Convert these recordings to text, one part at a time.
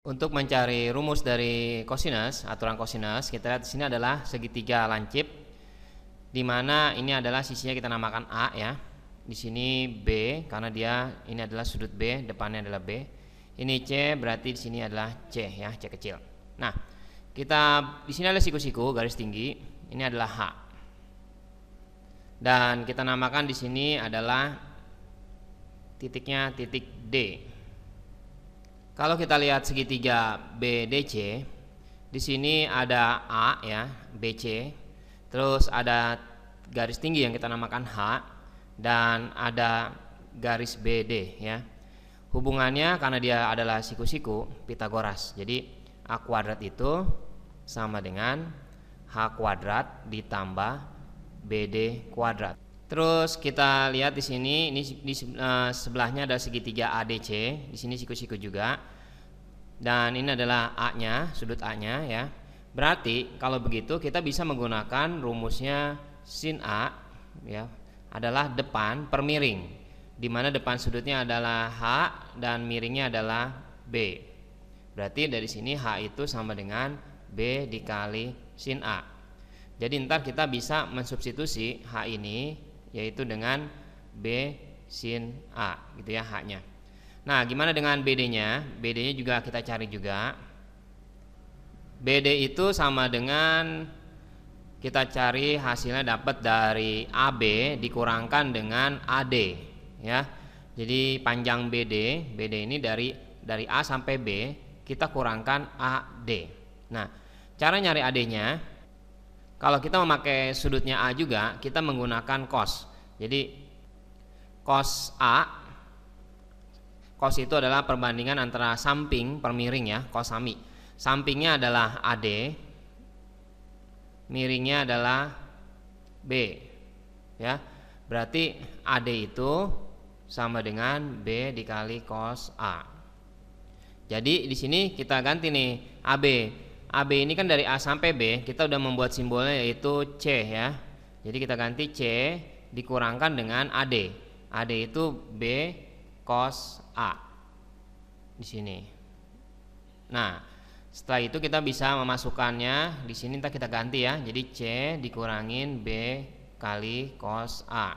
Untuk mencari rumus dari kosinus, aturan kosinus, kita lihat di sini adalah segitiga lancip, di mana ini adalah sisinya kita namakan A ya. Di sini B karena dia ini adalah sudut B, depannya adalah B. Ini C berarti di sini adalah C ya, C kecil. Nah, kita di sini ada siku-siku garis tinggi, ini adalah H. Dan kita namakan di sini adalah titiknya titik D. Kalau kita lihat segitiga BDC, di sini ada A ya, BC, terus ada garis tinggi yang kita namakan H, dan ada garis BD ya. Hubungannya karena dia adalah siku-siku Pitagoras. Jadi A kuadrat itu sama dengan H kuadrat ditambah BD kuadrat. Terus kita lihat di sini, ini di sebelahnya ada segitiga ADC, di sini siku-siku juga, dan ini adalah A-nya, sudut A-nya ya. Berarti kalau begitu kita bisa menggunakan rumusnya sin A ya, adalah depan per miring, di mana depan sudutnya adalah H dan miringnya adalah B. Berarti dari sini H itu sama dengan B dikali sin A. Jadi ntar kita bisa mensubstitusi H ini yaitu dengan B sin A gitu ya, H-nya. Nah, gimana dengan BD-nya? BD-nya juga kita cari juga. BD itu sama dengan kita cari hasilnya dapat dari AB dikurangkan dengan AD ya. Jadi panjang BD ini dari A sampai B kita kurangkan AD. Nah, cara nyari AD-nya, kalau kita memakai sudutnya A juga, kita menggunakan cos. Jadi cos A, cos itu adalah perbandingan antara samping per miring ya, cos sami. Sampingnya adalah AD, miringnya adalah B. Ya. Berarti AD itu sama dengan B dikali cos A. Jadi di sini kita ganti nih AB. AB ini kan dari A sampai B, kita udah membuat simbolnya yaitu C ya. Jadi kita ganti C dikurangkan dengan AD. AD itu B cos A di sini. Nah, setelah itu kita bisa memasukkannya di sini, kita ganti ya. Jadi C dikurangin B kali cos A.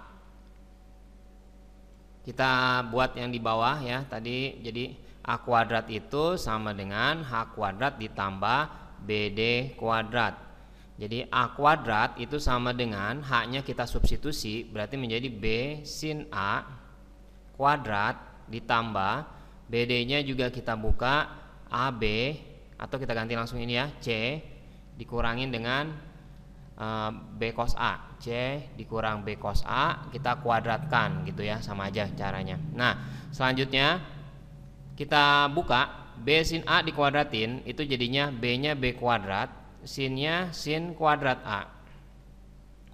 Kita buat yang di bawah ya tadi. Jadi A kuadrat itu sama dengan H kuadrat ditambah BD kuadrat. Jadi A kuadrat itu sama dengan H-nya kita substitusi, berarti menjadi B sin A kuadrat ditambah BD-nya juga kita buka AB, atau kita ganti langsung ini ya, C dikurangin dengan B cos A. C dikurang B cos A kita kuadratkan gitu ya, sama aja caranya. Nah, selanjutnya kita buka B sin A dikuadratin, itu jadinya B-nya B kuadrat, sinnya sin kuadrat A.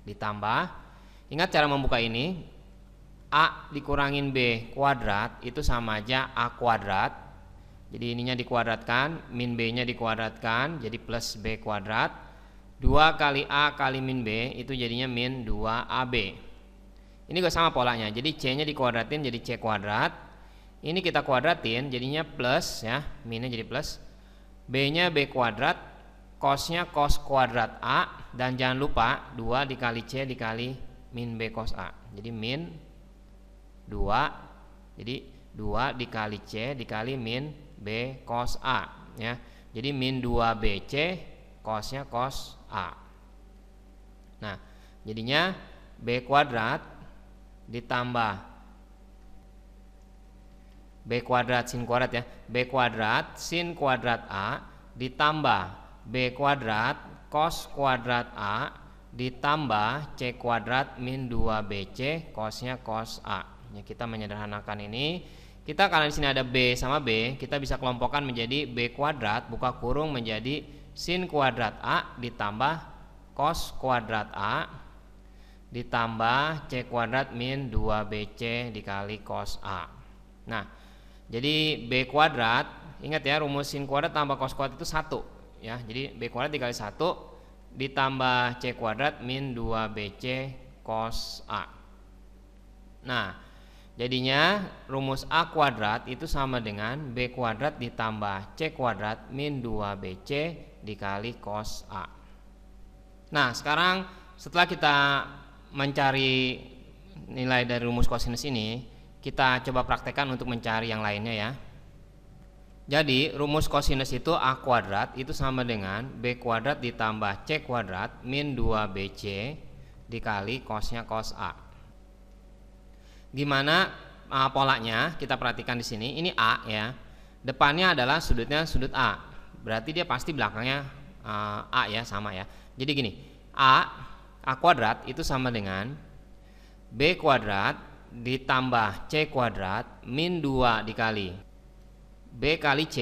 Ditambah, ingat cara membuka ini, A dikurangin B kuadrat itu sama aja A kuadrat. Jadi ininya dikuadratkan, min B-nya dikuadratkan, jadi plus B kuadrat. 2 kali A kali min B itu jadinya min 2AB. Ini juga sama polanya, jadi C-nya dikuadratin jadi C kuadrat. Ini kita kuadratin jadinya plus ya, minnya jadi plus. B-nya B kuadrat, cosnya cos kuadrat A, dan jangan lupa 2 dikali C dikali min B cos A. Jadi min 2, jadi 2 dikali C dikali min B cos A ya. Jadi min 2BC, cosnya cos A. Nah, jadinya B kuadrat ditambah B kuadrat sin kuadrat ya, B kuadrat sin kuadrat A ditambah B kuadrat cos kuadrat A ditambah C kuadrat min 2BC, cosnya cos A ya. Kita menyederhanakan ini, kita karena di sini ada B sama B, kita bisa kelompokkan menjadi B kuadrat buka kurung menjadi sin kuadrat A ditambah cos kuadrat A ditambah C kuadrat min 2BC dikali cos A. Nah, jadi B kuadrat, ingat ya rumus sin kuadrat tambah cos kuadrat itu 1 ya. Jadi B kuadrat dikali 1 ditambah C kuadrat min 2BC cos A. Nah, Jadinya rumus A kuadrat itu sama dengan B kuadrat ditambah C kuadrat min 2BC dikali cos A. Nah, sekarang setelah kita mencari nilai dari rumus kosinus ini, kita coba praktekkan untuk mencari yang lainnya ya. Jadi rumus kosinus itu A kuadrat itu sama dengan B kuadrat ditambah C kuadrat min 2BC dikali cosnya cos A. Gimana polanya? Kita perhatikan di sini. Ini A ya. Depannya adalah sudutnya sudut A. Berarti dia pasti belakangnya A ya, sama ya. Jadi gini, A kuadrat itu sama dengan B kuadrat ditambah C kuadrat min 2 dikali B kali C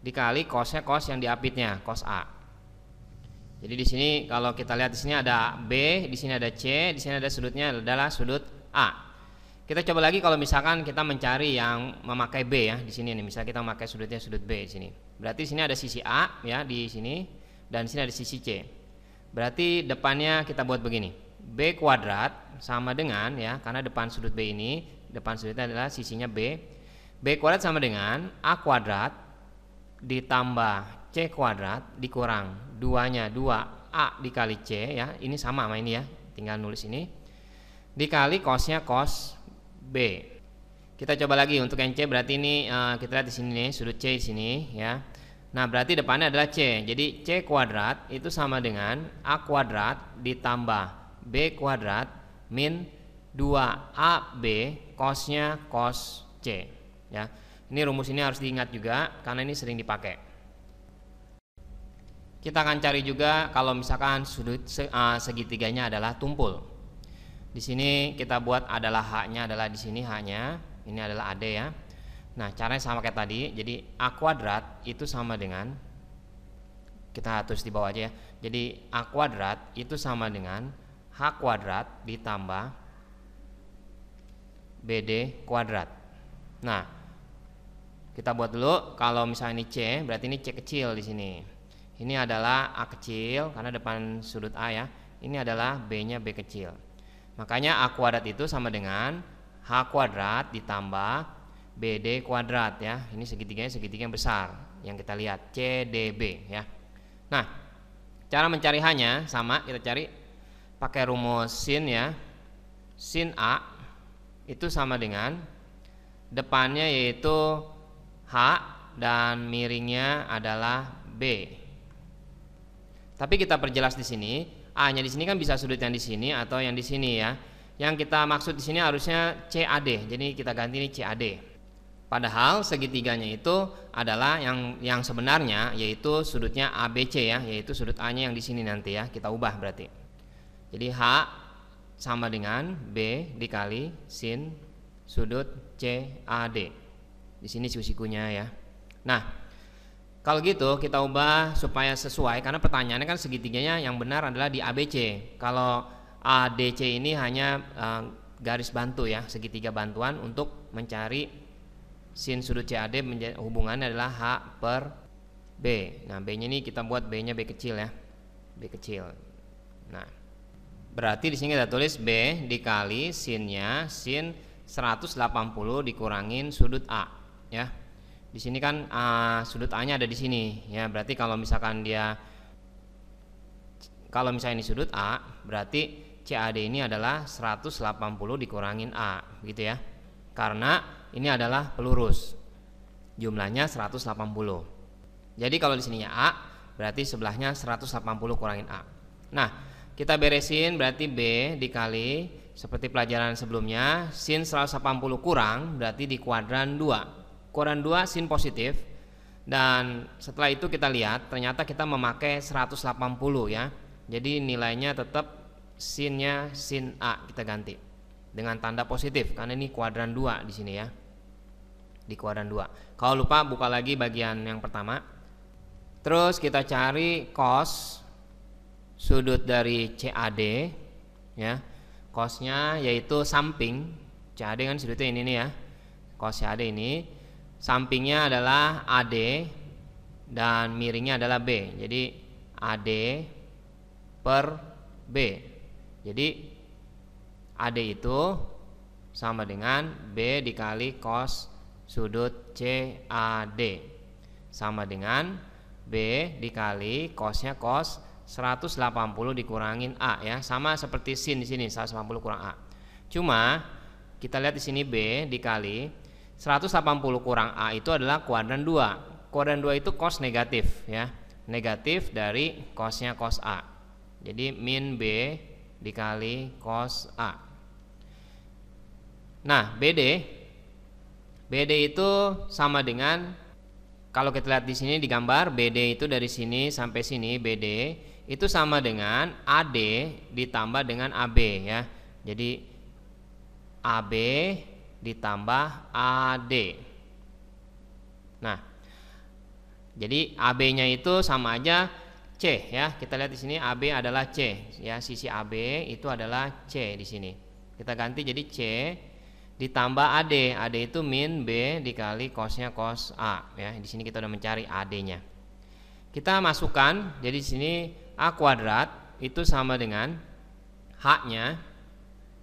dikali cosnya cos yang diapitnya, cos A. Jadi di sini kalau kita lihat di sini ada B, di sini ada C, di sini ada sudutnya adalah sudut A. Kita coba lagi kalau misalkan kita mencari yang memakai B ya, di sini nih, misalnya kita memakai sudutnya sudut B di sini. Berarti di sini ada sisi A ya di sini dan di sini ada sisi C. Berarti depannya kita buat begini. B kuadrat sama dengan ya, karena depan sudut B ini, depan sudutnya adalah sisinya B. B kuadrat sama dengan A kuadrat ditambah C kuadrat dikurang 2-nya 2A dikali C ya, ini sama sama ini ya, tinggal nulis ini, dikali cosnya cos B. Kita coba lagi untuk yang C, berarti ini kita lihat di sini nih, sudut C di sini ya. Nah, berarti depannya adalah C. Jadi C kuadrat itu sama dengan A kuadrat ditambah B kuadrat min 2AB cosnya cos C ya. Ini rumus ini harus diingat juga karena ini sering dipakai. Kita akan cari juga kalau misalkan sudut segitiganya adalah tumpul. Di sini kita buat adalah H-nya adalah di sini H-nya, ini adalah AD ya. Nah, caranya sama kayak tadi. Jadi A kuadrat itu sama dengan, kita tulis di bawah aja ya. Jadi A kuadrat itu sama dengan H kuadrat ditambah BD kuadrat. Nah, kita buat dulu kalau misalnya ini C, berarti ini C kecil di sini. Ini adalah A kecil karena depan sudut A ya. Ini adalah B-nya B kecil. Makanya A kuadrat itu sama dengan H kuadrat ditambah BD kuadrat ya. Ini segitiganya segitiga yang besar yang kita lihat, CDB ya. Nah, cara mencari H-nya sama, kita cari pakai rumus sin ya. Sin A itu sama dengan depannya yaitu H dan miringnya adalah B. Tapi kita perjelas di sini, A-nya di sini kan bisa sudut yang di sini atau yang di sini ya. Yang kita maksud di sini harusnya CAD. Jadi kita ganti ini CAD. Padahal segitiganya itu adalah yang sebenarnya, yaitu sudutnya ABC ya, yaitu sudut A-nya yang di sini nanti ya. Kita ubah berarti. Jadi H sama dengan B dikali sin sudut CAD. Di sini siku-sikunya ya. Nah, kalau gitu kita ubah supaya sesuai, karena pertanyaannya kan segitiganya yang benar adalah di ABC. Kalau ADC ini hanya garis bantu ya, segitiga bantuan untuk mencari sin sudut CAD, hubungannya adalah H per B. Nah, B-nya ini kita buat B-nya B kecil ya. B kecil. Nah, berarti di sini kita tulis B dikali sinnya sin 180 dikurangin sudut A ya. Di sini kan sudut A-nya ada di sini ya. Berarti kalau misalkan misalnya ini sudut A, berarti CAD ini adalah 180 dikurangin A gitu ya. Karena ini adalah pelurus. Jumlahnya 180. Jadi kalau di sininya A, berarti sebelahnya 180 kurangin A. Nah, kita beresin, berarti B dikali seperti pelajaran sebelumnya, sin 180 kurang berarti di kuadran 2. Kuadran 2 sin positif, dan setelah itu kita lihat ternyata kita memakai 180 ya. Jadi nilainya tetap sinnya sin A, kita ganti dengan tanda positif karena ini kuadran 2 di sini ya. Di kuadran 2. Kalau lupa buka lagi bagian yang pertama. Terus kita cari cos sudut dari CAD ya. Cosnya yaitu samping. CAD kan sudutnya ini nih ya. Cos CAD ini sampingnya adalah AD dan miringnya adalah B. Jadi AD per B. Jadi AD itu sama dengan B dikali cos sudut CAD sama dengan B dikali cosnya cos 180 dikurangin A ya, sama seperti sin di sini 180 kurang A. Cuma kita lihat di sini B dikali 180 kurang A itu adalah kuadran 2. Kuadran 2 itu cos negatif ya. Negatif dari cosnya cos A. Jadi min B dikali cos A. Nah, BD itu sama dengan, kalau kita lihat di sini di gambar, BD itu dari sini sampai sini, BD itu sama dengan AD ditambah dengan AB ya. Jadi AB ditambah AD. Nah, jadi AB-nya itu sama aja C ya. Kita lihat di sini AB adalah C ya, sisi AB itu adalah C di sini. Kita ganti jadi C ditambah AD. AD itu min B dikali cosnya cos A ya. Di sini kita udah mencari AD-nya. Kita masukkan, jadi di sini A kuadrat itu sama dengan H-nya.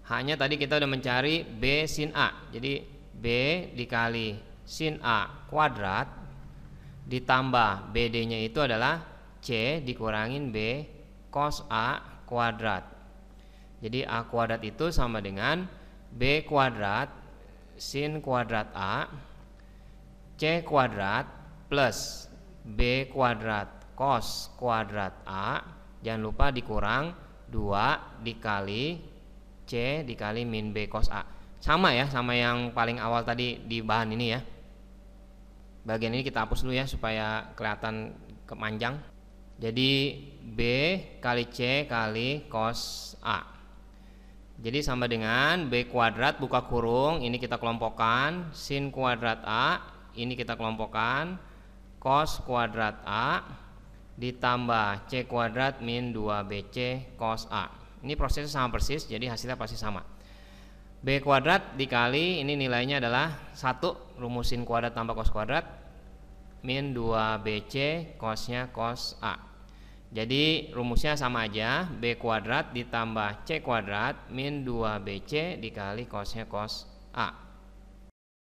H-nya tadi kita udah mencari B sin A. Jadi B dikali sin A kuadrat ditambah BD-nya itu adalah C dikurangin B cos A kuadrat. Jadi A kuadrat itu sama dengan B kuadrat sin kuadrat A C kuadrat plus B kuadrat cos kuadrat A, jangan lupa dikurang 2 dikali C dikali min B cos A. Sama ya, sama yang paling awal tadi di bahan ini ya. Bagian ini kita hapus dulu ya supaya kelihatan kepanjang. Jadi B kali C kali cos A. Jadi sama dengan B kuadrat buka kurung, ini kita kelompokkan, sin kuadrat A, ini kita kelompokkan, cos kuadrat A ditambah C kuadrat min 2BC cos A. Ini prosesnya sama persis, jadi hasilnya pasti sama. B kuadrat dikali, ini nilainya adalah 1, rumus sin kuadrat tambah cos kuadrat min 2BC cosnya cos A. Jadi rumusnya sama aja, B kuadrat ditambah C kuadrat min 2BC dikali cosnya cos A.